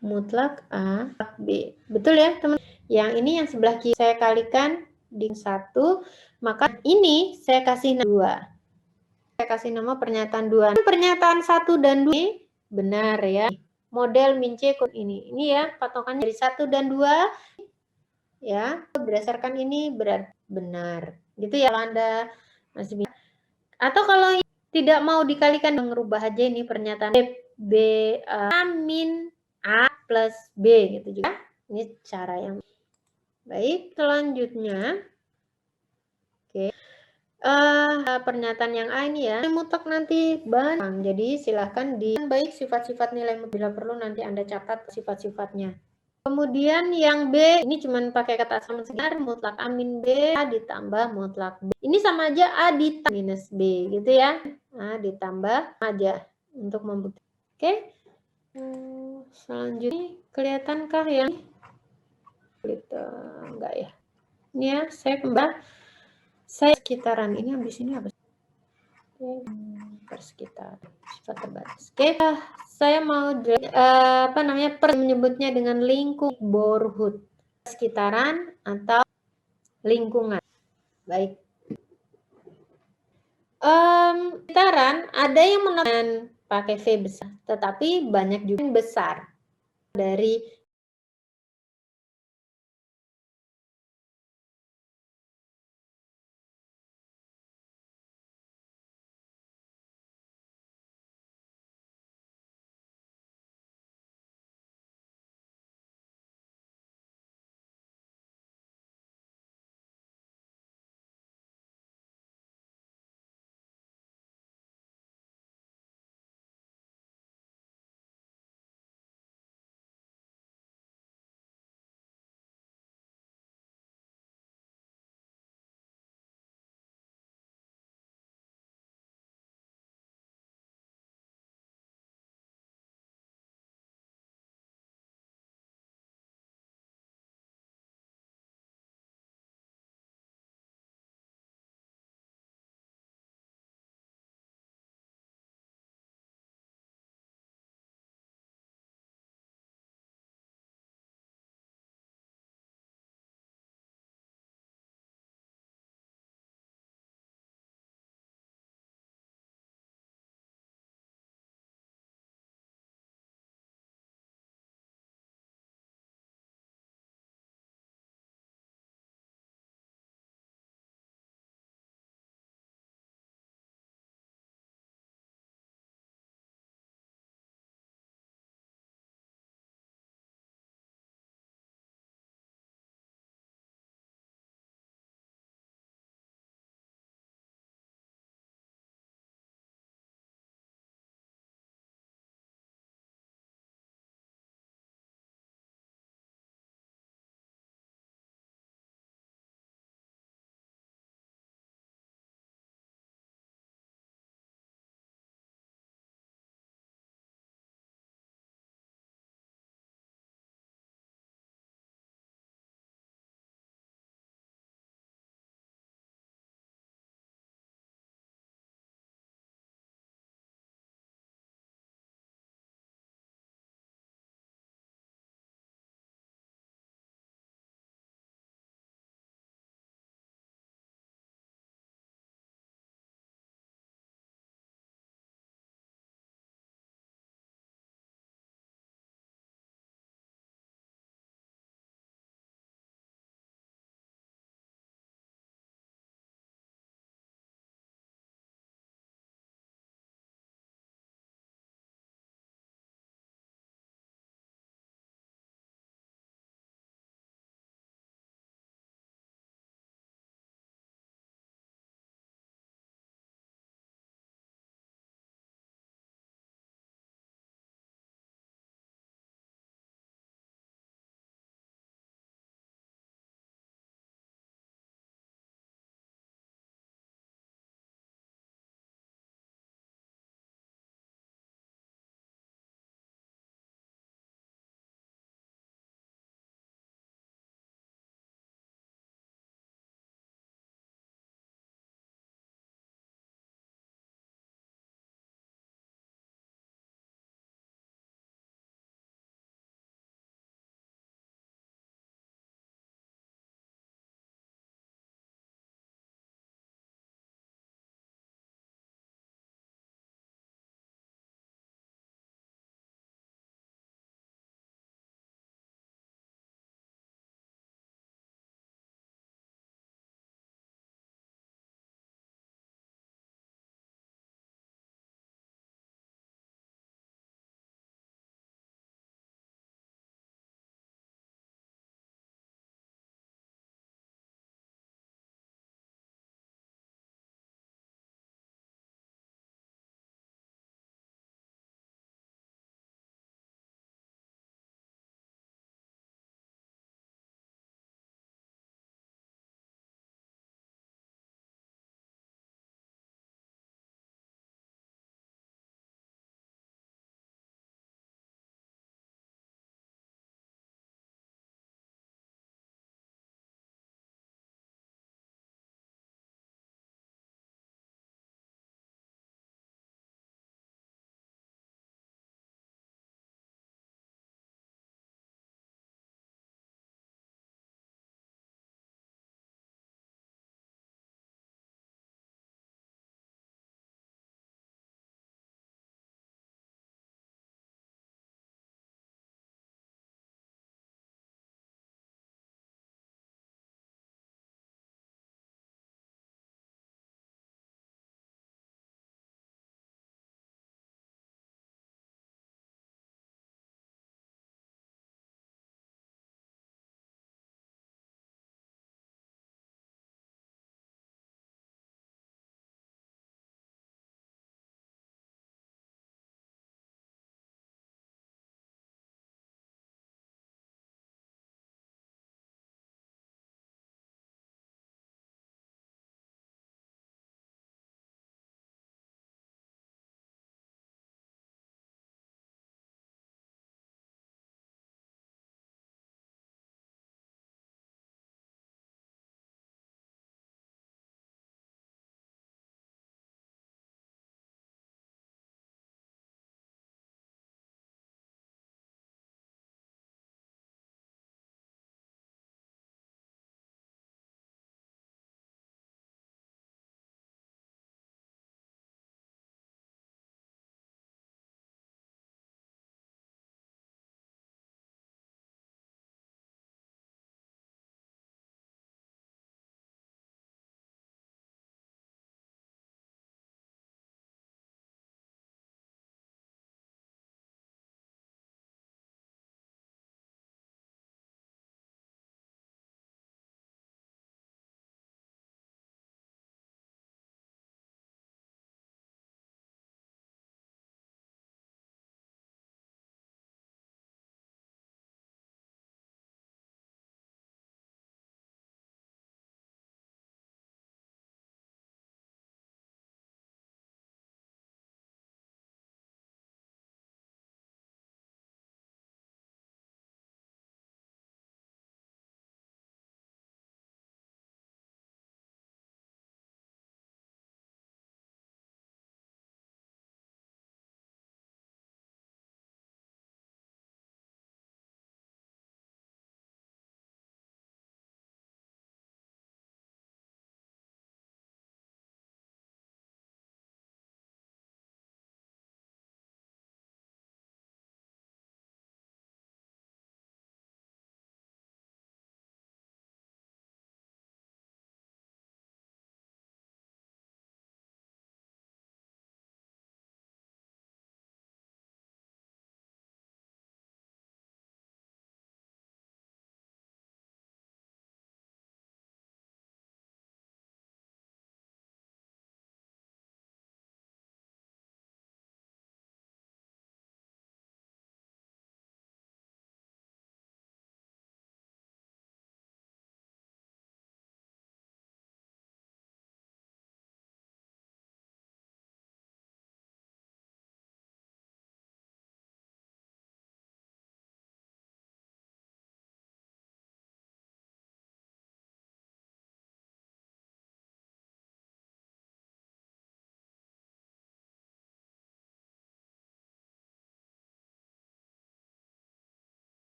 mutlak A B. Betul ya, teman? Yang ini yang sebelah kiri saya kalikan di 1, maka ini saya kasih 2. Saya kasih nama pernyataan 2. Pernyataan 1 dan 2 ini benar ya. Model min C ini. Ini ya, patokannya dari 1 dan 2 ya. Berdasarkan ini berarti benar. Gitu ya, kalau Anda masih bisa. Atau kalau tidak mau dikalikan mengubah aja ini pernyataan B min A plus B gitu juga. Ini cara yang baik. Selanjutnya oke. Pernyataan yang A ini ya, mutlak nanti banyak. Jadi silahkan baik sifat-sifat nilai mutlak bila perlu nanti Anda catat sifat-sifatnya. Kemudian yang B ini cuma pakai kata sama sekitar mutlak A min B A ditambah mutlak B. Ini sama aja A ditambah minus B gitu ya. A ditambah aja untuk membuktikan. Oke. Selanjutnya kelihatankah yang enggak ya? Ini ya, saya kembali. Saya sekitaran ini habis ini apa? Persekitar sifat terbatas. Oke, saya mau apa namanya menyebutnya dengan lingkup borhut, sekitaran atau lingkungan. Baik. Sekitaran ada yang menentukan pakai V besar, tetapi banyak juga yang besar dari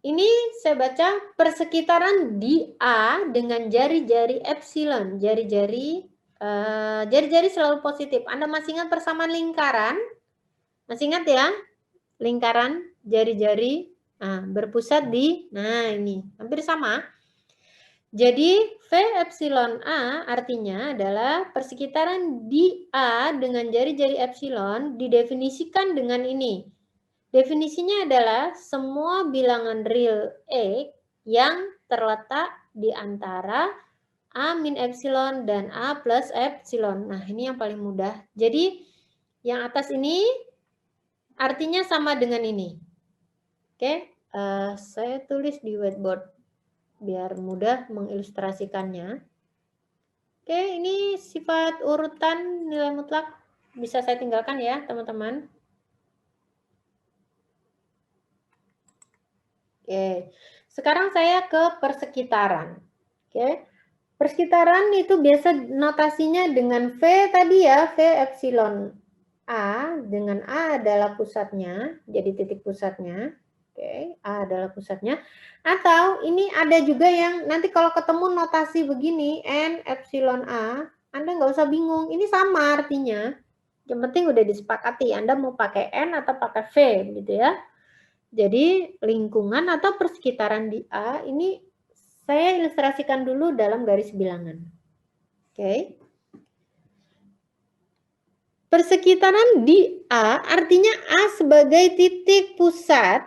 ini saya baca persekitaran di A dengan jari-jari epsilon. Jari-jari selalu positif. Anda masih ingat persamaan lingkaran? Masih ingat ya? Lingkaran jari-jari berpusat di, nah ini hampir sama. Jadi V epsilon A artinya adalah persekitaran di A dengan jari-jari epsilon didefinisikan dengan ini. Definisinya adalah semua bilangan real X yang terletak di antara A min epsilon dan A plus epsilon. Nah ini yang paling mudah. Jadi yang atas ini artinya sama dengan ini. Oke, saya tulis di whiteboard biar mudah mengilustrasikannya. Oke, ini sifat urutan nilai mutlak bisa saya tinggalkan ya, teman-teman. Oke, sekarang saya ke persekitaran. Oke, persekitaran itu biasa notasinya dengan V tadi ya, V epsilon A, dengan A adalah pusatnya, jadi titik pusatnya. Oke, A adalah pusatnya. Atau ini ada juga yang nanti kalau ketemu notasi begini, N epsilon A, Anda nggak usah bingung, ini sama artinya. Yang penting udah disepakati, Anda mau pakai N atau pakai V, gitu ya. Jadi lingkungan atau persekitaran di A, ini saya ilustrasikan dulu dalam garis bilangan. Oke. Persekitaran di A artinya A sebagai titik pusat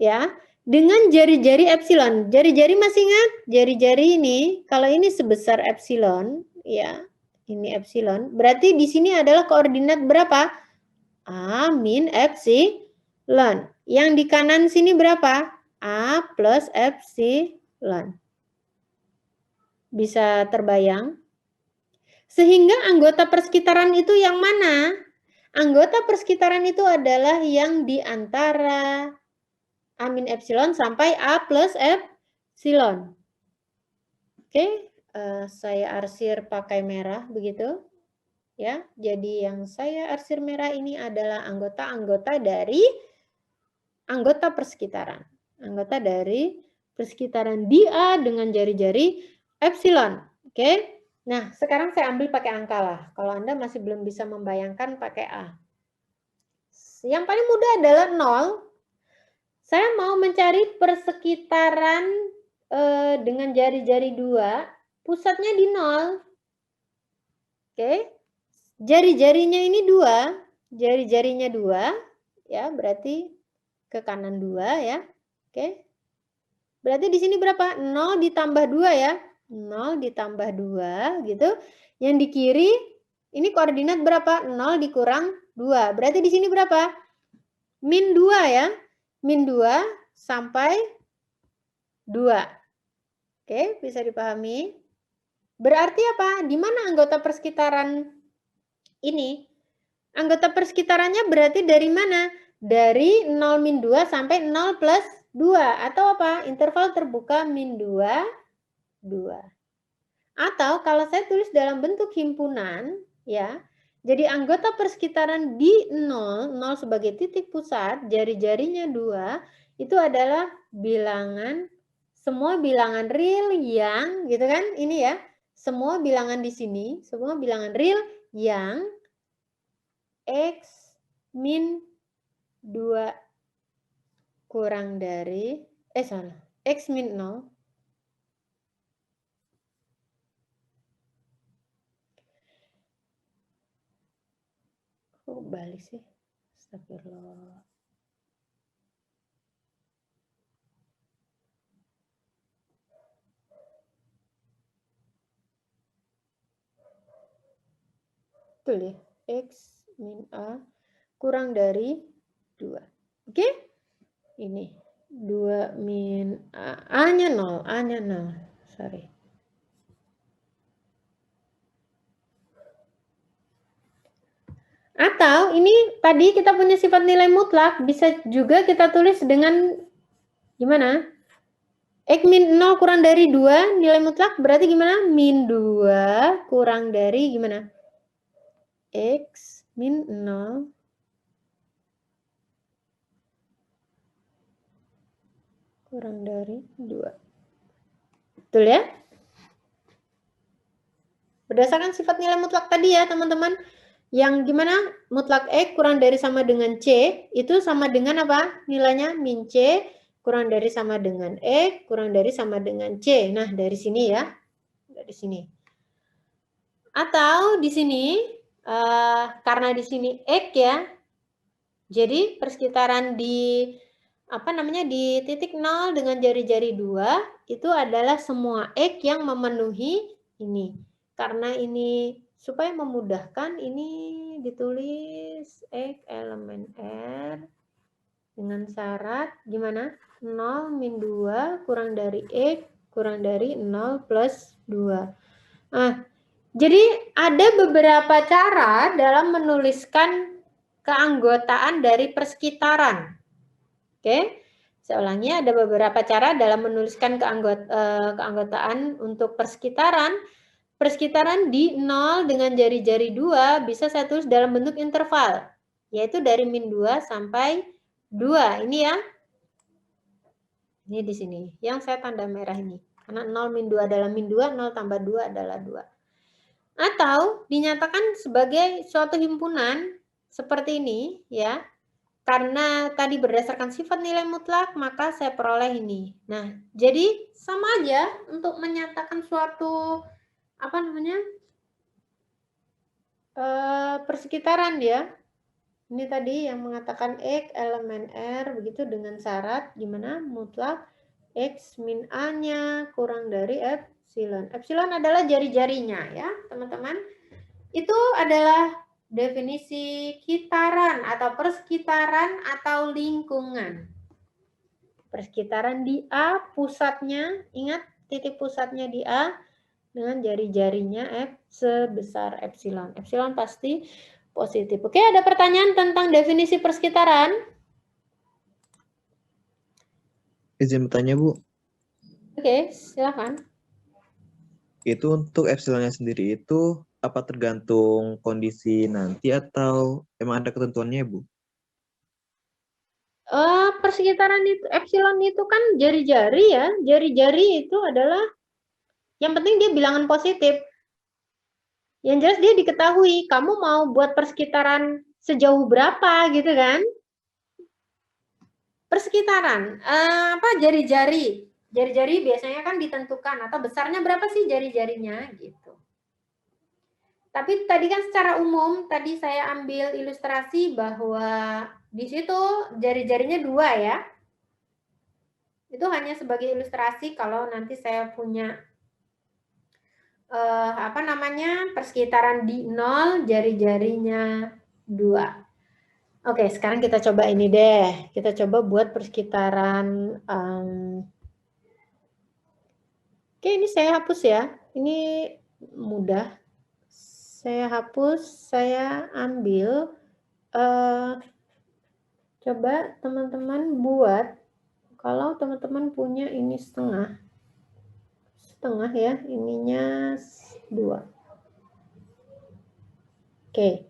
ya dengan jari-jari epsilon. Jari-jari masih ingat? Jari-jari ini kalau ini sebesar epsilon ya, ini epsilon. Berarti di sini adalah koordinat berapa? A min epsilon. Yang di kanan sini berapa? A plus epsilon. Bisa terbayang? Sehingga anggota persekitaran itu yang mana? Anggota persekitaran itu adalah yang di antara A min epsilon sampai A plus epsilon. Oke, saya arsir pakai merah begitu. Ya, jadi yang saya arsir merah ini adalah anggota-anggota dari anggota persekitaran. Anggota dari persekitaran di A dengan jari-jari epsilon. Oke. Nah, sekarang saya ambil pakai angka lah. Kalau Anda masih belum bisa membayangkan pakai A. Yang paling mudah adalah 0. Saya mau mencari persekitaran dengan jari-jari 2. Pusatnya di 0. Oke. Jari-jarinya ini 2. Jari-jarinya 2. Ya, berarti ke kanan 2 ya. Oke. Berarti di sini berapa? 0 ditambah 2 ya. 0 ditambah 2 gitu. Yang di kiri ini koordinat berapa? 0 dikurang 2. Berarti di sini berapa? Min 2 ya. Min 2 sampai 2. Oke, bisa dipahami? Berarti apa? Di mana anggota persekitaran ini? Anggota persekitarannya berarti dari mana? Dari 0 min 2 sampai 0 plus 2. Atau apa? Interval terbuka min 2. 2. Atau kalau saya tulis dalam bentuk himpunan, ya, jadi anggota persekitaran di 0, 0 sebagai titik pusat, jari-jarinya 2, itu adalah bilangan, semua bilangan real yang, gitu kan, ini ya, semua bilangan di sini, semua bilangan real yang X min 2 kurang dari, X min 0, kok balik sih? Astagfirullah. Betul ya? X min A kurang dari 2. Oke? Ini 2 min A. A-nya 0. A-nya 0. Sorry. Atau ini tadi kita punya sifat nilai mutlak, bisa juga kita tulis dengan gimana? X min 0 kurang dari 2, nilai mutlak berarti gimana? Min 2 kurang dari gimana? X min 0 kok kurang dari 2. Betul ya? Berdasarkan sifat nilai mutlak tadi ya teman-teman. Yang gimana? Mutlak X kurang dari sama dengan C, itu sama dengan apa? Nilainya min C kurang dari sama dengan X kurang dari sama dengan C. Nah, dari sini ya. Dari sini. Atau di sini, karena di sini X ya, jadi persekitaran di di titik 0 dengan jari-jari 2 itu adalah semua X yang memenuhi ini. Karena ini supaya memudahkan ini ditulis X elemen R dengan syarat gimana? 0 min 2 kurang dari X kurang dari 0 plus 2. Nah, jadi ada beberapa cara dalam menuliskan keanggotaan dari persekitaran. Oke, saya ulangi, ada beberapa cara dalam menuliskan keanggotaan untuk persekitaran. Persekitaran di 0 dengan jari-jari 2 bisa saya tulis dalam bentuk interval, yaitu dari min 2 sampai 2. Ini ya. Ini di sini. Yang saya tanda merah ini. Karena 0 min 2 adalah min 2, 0 tambah 2 adalah 2. Atau dinyatakan sebagai suatu himpunan seperti ini ya. Karena tadi berdasarkan sifat nilai mutlak, maka saya peroleh ini. Nah, jadi sama aja untuk menyatakan suatu persekitaran ya. Ini tadi yang mengatakan X elemen R begitu dengan syarat gimana? Mutlak X min A-nya kurang dari epsilon. Epsilon adalah jari-jarinya ya, teman-teman. Itu adalah definisi kitaran atau persekitaran atau lingkungan. Persekitaran di A, pusatnya, ingat titik pusatnya di A, dengan jari-jarinya F sebesar epsilon. Epsilon pasti positif. Oke, ada pertanyaan tentang definisi persekitaran? Izin bertanya, Bu. Oke, silakan. Itu untuk epsilonnya sendiri itu apa tergantung kondisi nanti atau emang ada ketentuannya, Bu? Persekitaran itu, epsilon itu kan jari-jari ya. Jari-jari itu adalah, yang penting dia bilangan positif. Yang jelas dia diketahui, kamu mau buat persekitaran sejauh berapa gitu kan. Persekitaran, jari-jari. Jari-jari biasanya kan ditentukan, atau besarnya berapa sih jari-jarinya gitu. Tapi tadi kan secara umum, tadi saya ambil ilustrasi bahwa di situ jari-jarinya 2 ya. Itu hanya sebagai ilustrasi kalau nanti saya punya persekitaran di 0, jari-jarinya 2. Oke, sekarang kita coba ini deh. Kita coba buat persekitaran. Oke, ini saya hapus ya. Ini mudah. Saya hapus, saya ambil. Coba teman-teman buat. Kalau teman-teman punya ini setengah ya, ininya 2. Oke.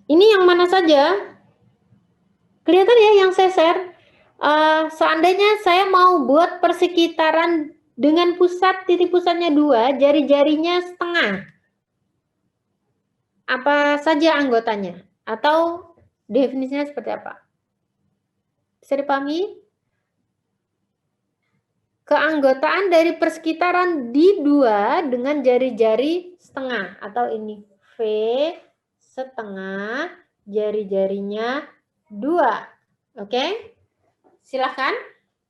Ini yang mana saja? Kelihatan ya yang saya share? Seandainya saya mau buat persekitaran dengan titik pusatnya 2, jari-jarinya setengah. Apa saja anggotanya? Atau definisinya seperti apa? Bisa dipahami? Keanggotaan dari persekitaran di 2 dengan jari-jari setengah. Atau ini V setengah, jari-jarinya 2. Oke? Silahkan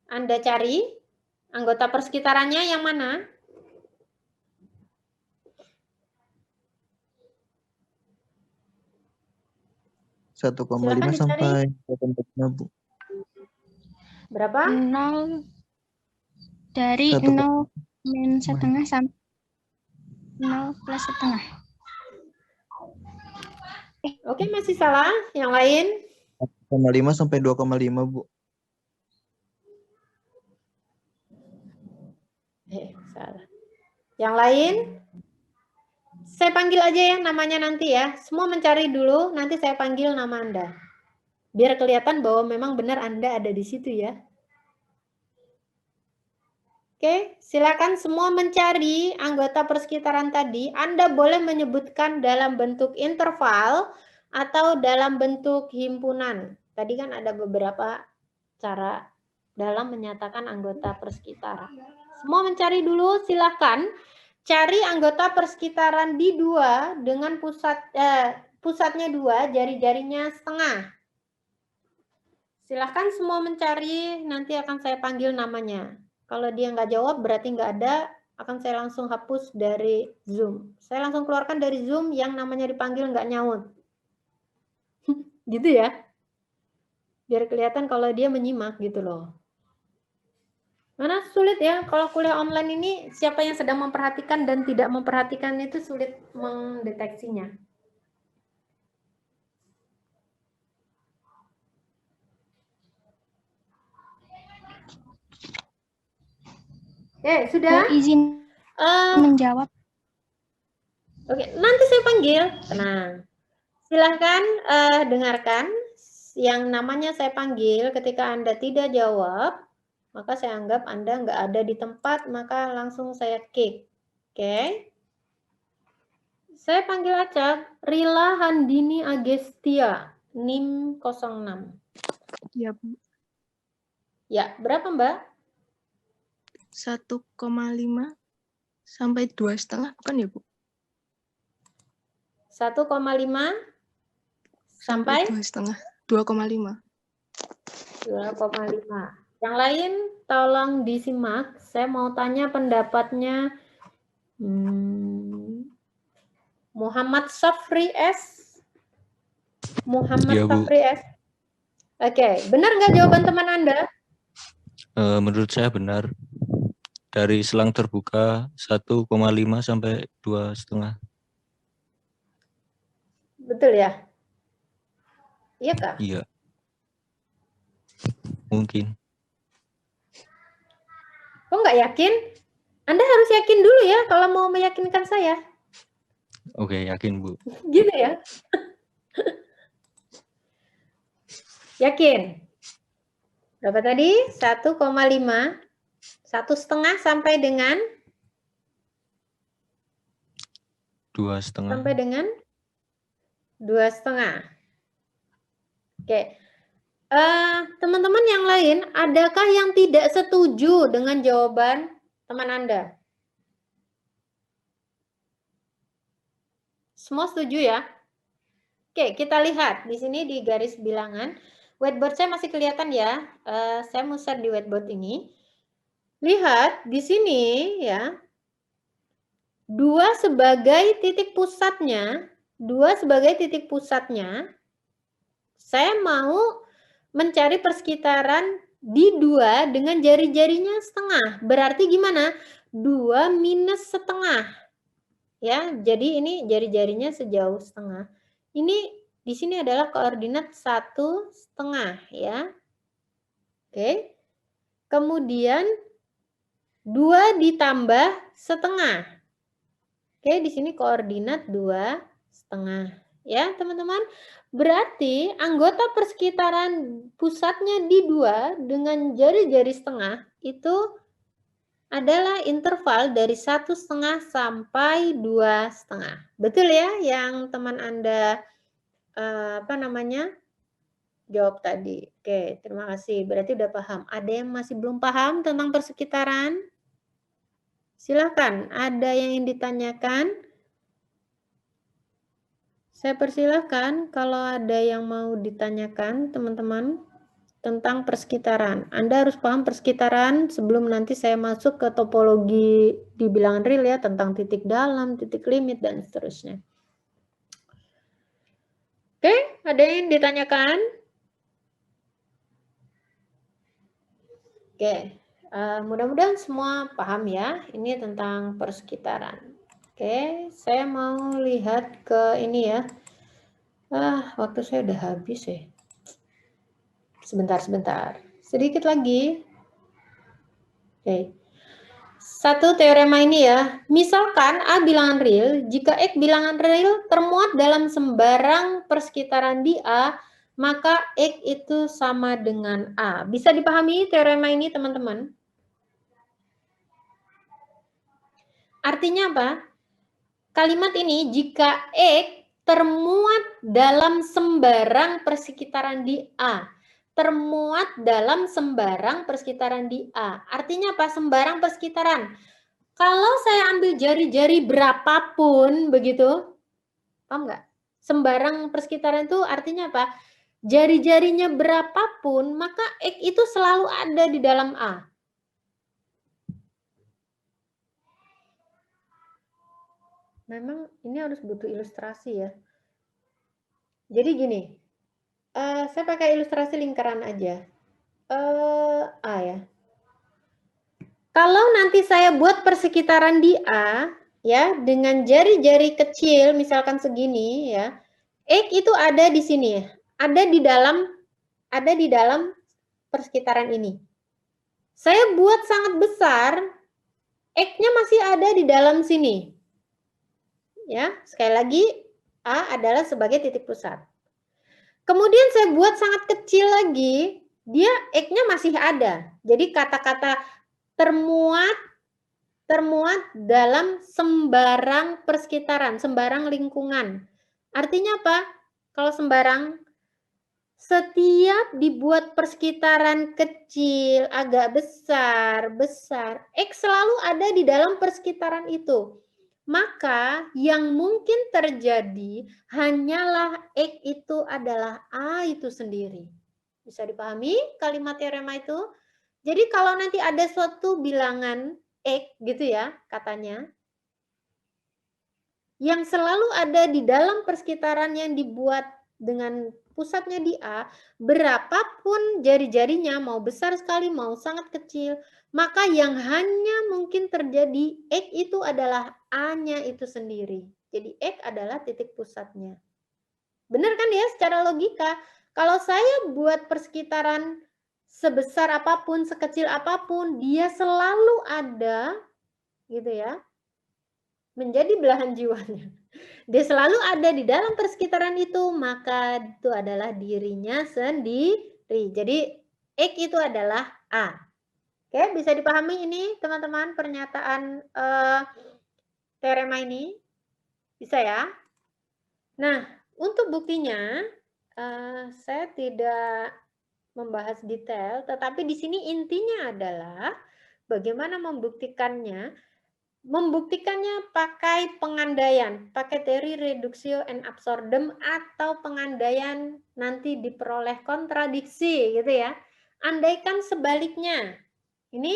Anda cari anggota persekitarannya yang mana? Silakan 1,5 sampai 2,5, Bu. Berapa? 0 dari 0 min setengah sampai 0 plus setengah. Oke, masih salah. Yang lain? 1,5 sampai 2,5, Bu. Salah. Yang lain? Saya panggil aja ya namanya nanti ya. Semua mencari dulu, nanti saya panggil nama Anda. Biar kelihatan bahwa memang benar Anda ada di situ ya. Oke, silakan semua mencari anggota persekitaran tadi. Anda boleh menyebutkan dalam bentuk interval atau dalam bentuk himpunan. Tadi kan ada beberapa cara dalam menyatakan anggota persekitaran. Semua mencari dulu, silakan. Cari anggota persekitaran di 2 dengan pusatnya 2, jari-jarinya setengah. Silahkan semua mencari, nanti akan saya panggil namanya. Kalau dia nggak jawab berarti nggak ada, akan saya langsung hapus dari Zoom. Saya langsung keluarkan dari Zoom yang namanya dipanggil nggak nyaut. Gitu ya. Biar kelihatan kalau dia menyimak gitu loh. Mana sulit ya, kalau kuliah online ini siapa yang sedang memperhatikan dan tidak memperhatikan itu sulit mendeteksinya. Sudah? Izin menjawab. Oke, nanti saya panggil. Tenang. Silahkan dengarkan yang namanya saya panggil. Ketika Anda tidak jawab, maka saya anggap Anda nggak ada di tempat, maka langsung saya kick. Oke? Saya panggil aja Rila Handini Agestia, NIM 06. Ya, Bu. Ya, berapa Mbak? 1,5 sampai 2,5 bukan ya, Bu? 1,5 sampai 2,5. 2,5. 2,5. Yang lain tolong disimak. Saya mau tanya pendapatnya Muhammad Safri S. Muhammad Ya, Bu. Safri S. Oke, benar nggak jawaban teman Anda? Menurut saya benar. Dari selang terbuka 1,5 sampai 2,5. Betul ya? Iya Kak? Iya. Mungkin. Kok nggak yakin? Anda harus yakin dulu ya kalau mau meyakinkan saya. Oke, yakin, Bu. Gitu ya? Yakin? Berapa tadi? 1,5. 1,5 sampai dengan? 2,5. Sampai dengan 2,5. Oke. Teman-teman yang lain, adakah yang tidak setuju dengan jawaban teman Anda? Semua setuju ya? Oke, kita lihat di sini di garis bilangan. Whiteboard saya masih kelihatan ya. Saya mau share di whiteboard ini. Lihat di sini ya. 2 sebagai titik pusatnya. 2 sebagai titik pusatnya. Saya mau mencari persekitaran di 2 dengan jari-jarinya setengah. Berarti gimana? 2 minus setengah. Ya, jadi ini jari-jarinya sejauh setengah. Ini di sini adalah koordinat 1,5 ya. Oke. Kemudian 2 ditambah setengah. Oke, di sini koordinat 2,5 ya, teman-teman. Berarti anggota persekitaran pusatnya di 2 dengan jari-jari setengah itu adalah interval dari 1,5 sampai 2,5. Betul ya yang teman Anda jawab tadi. Oke, terima kasih. Berarti udah paham. Ada yang masih belum paham tentang persekitaran? Silakan, ada yang ingin ditanyakan? Saya persilahkan kalau ada yang mau ditanyakan, teman-teman, tentang persekitaran. Anda harus paham persekitaran sebelum nanti saya masuk ke topologi di bilangan real ya, tentang titik dalam, titik limit, dan seterusnya. Oke, ada yang ditanyakan? Oke, mudah-mudahan semua paham ya, ini tentang persekitaran. Oke, saya mau lihat ke ini ya. Waktu saya udah habis ya. Sebentar. Sedikit lagi. Oke. Satu teorema ini ya. Misalkan A bilangan real, jika X bilangan real termuat dalam sembarang persekitaran di A, maka X itu sama dengan A. Bisa dipahami teorema ini, teman-teman? Artinya apa? Kalimat ini, jika X termuat dalam sembarang persekitaran di A. Termuat dalam sembarang persekitaran di A. Artinya apa? Sembarang persekitaran. Kalau saya ambil jari-jari berapapun, begitu, paham nggak? Sembarang persekitaran itu artinya apa? Jari-jarinya berapapun, maka X itu selalu ada di dalam A. Memang ini harus butuh ilustrasi ya. Jadi gini, saya pakai ilustrasi lingkaran aja. A ya. Kalau nanti saya buat persekitaran di A, ya, dengan jari-jari kecil, misalkan segini, ya, X itu ada di sini ya, ada di dalam persekitaran ini. Saya buat sangat besar, X-nya masih ada di dalam sini. Ya, sekali lagi A adalah sebagai titik pusat. Kemudian saya buat sangat kecil lagi, dia X-nya masih ada. Jadi kata-kata termuat dalam sembarang persekitaran, sembarang lingkungan. Artinya apa? Kalau sembarang, setiap dibuat persekitaran kecil, agak besar, X selalu ada di dalam persekitaran itu. Maka yang mungkin terjadi hanyalah X itu adalah A itu sendiri. Bisa dipahami kalimat teorema itu? Jadi kalau nanti ada suatu bilangan X gitu ya katanya, yang selalu ada di dalam persekitaran yang dibuat dengan pusatnya di A, berapapun jari-jarinya, mau besar sekali, mau sangat kecil, maka yang hanya mungkin terjadi X itu adalah A-nya itu sendiri. Jadi X adalah titik pusatnya. Benar kan ya secara logika? Kalau saya buat persekitaran sebesar apapun, sekecil apapun, dia selalu ada, gitu ya, menjadi belahan jiwanya. Dia selalu ada di dalam persekitaran itu, maka itu adalah dirinya sendiri. Jadi X itu adalah A. Oke, bisa dipahami ini teman-teman pernyataan teorema ini? Bisa ya? Nah, untuk buktinya saya tidak membahas detail, tetapi di sini intinya adalah bagaimana membuktikannya. Membuktikannya pakai pengandaian, pakai teori reductio and absurdum atau pengandaian nanti diperoleh kontradiksi gitu ya. Andaikan sebaliknya. Ini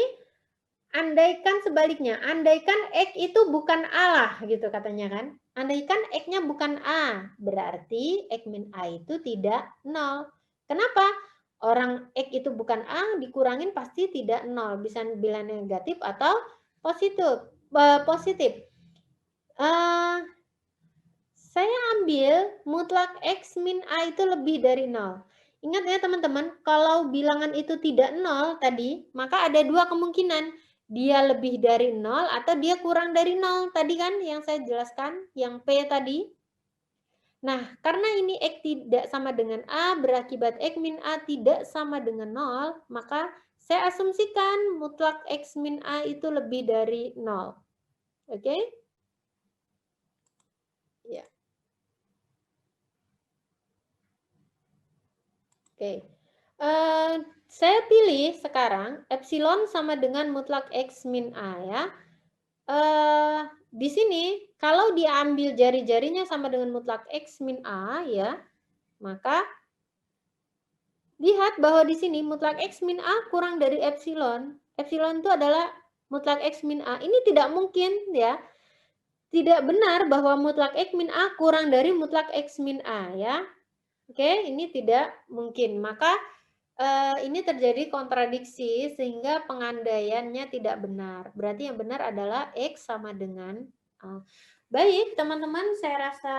andaikan sebaliknya, andaikan X itu bukan A lah gitu katanya kan. Andaikan X-nya bukan A, berarti X min A itu tidak 0. Kenapa? Orang X itu bukan A, dikurangin pasti tidak 0. Bisa bilang negatif atau positif. Saya ambil mutlak X min A itu lebih dari 0. Ingat ya teman-teman, kalau bilangan itu tidak 0 tadi, maka ada dua kemungkinan. Dia lebih dari 0 atau dia kurang dari 0. Tadi kan yang saya jelaskan, yang P tadi. Nah, karena ini X tidak sama dengan A, berakibat X min A tidak sama dengan 0, maka saya asumsikan mutlak X min A itu lebih dari 0. Oke? Ya. Oke. Saya pilih sekarang epsilon sama dengan mutlak X min A ya. Di sini kalau diambil jari-jarinya sama dengan mutlak X min A ya, maka lihat bahwa di sini mutlak X min A kurang dari epsilon. Epsilon itu adalah mutlak X min A. Ini tidak mungkin ya. Tidak benar bahwa mutlak X min A kurang dari mutlak X min A ya. Oke, ini tidak mungkin. Maka ini terjadi kontradiksi sehingga pengandaiannya tidak benar. Berarti yang benar adalah X sama dengan A. Baik, teman-teman, saya rasa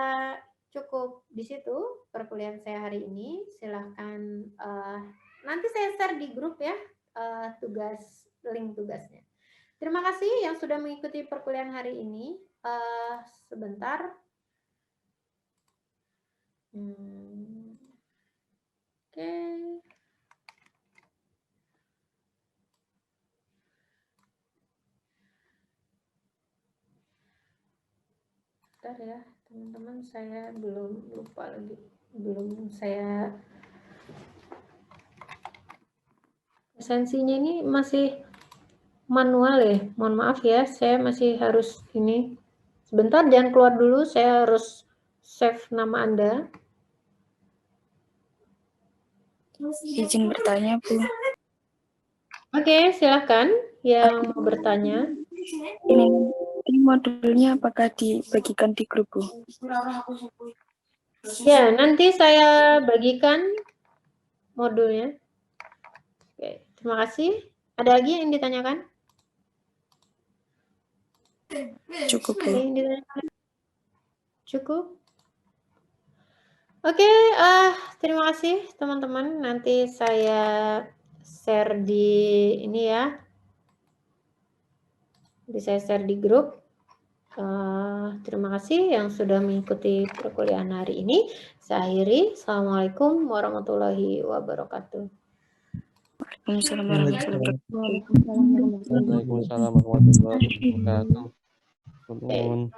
cukup di situ perkuliahan saya hari ini. Silahkan nanti saya share di grup ya link tugasnya. Terima kasih yang sudah mengikuti perkuliahan hari ini. Sebentar. Oke. Bentar ya, teman-teman, saya belum lupa lagi. Belum saya esensinya ini masih manual ya. Mohon maaf ya, saya masih harus ini. Sebentar, jangan keluar dulu, saya harus save nama Anda. Izin bertanya, Bu. Oke, silakan yang mau bertanya. Ini modulnya apakah dibagikan di grup, Bu? Ya, nanti saya bagikan modulnya. Oke, terima kasih. Ada lagi yang ditanyakan? Cukup, Ada Bu. yang ditanyakan? Cukup? Oke, terima kasih teman-teman. Nanti saya share di ini ya. Nanti saya share di grup. Terima kasih yang sudah mengikuti perkuliahan hari ini. Saya akhiri. Assalamualaikum warahmatullahi wabarakatuh. Waalaikumsalam warahmatullahi wabarakatuh. Waalaikumsalam warahmatullahi wabarakatuh. Oke.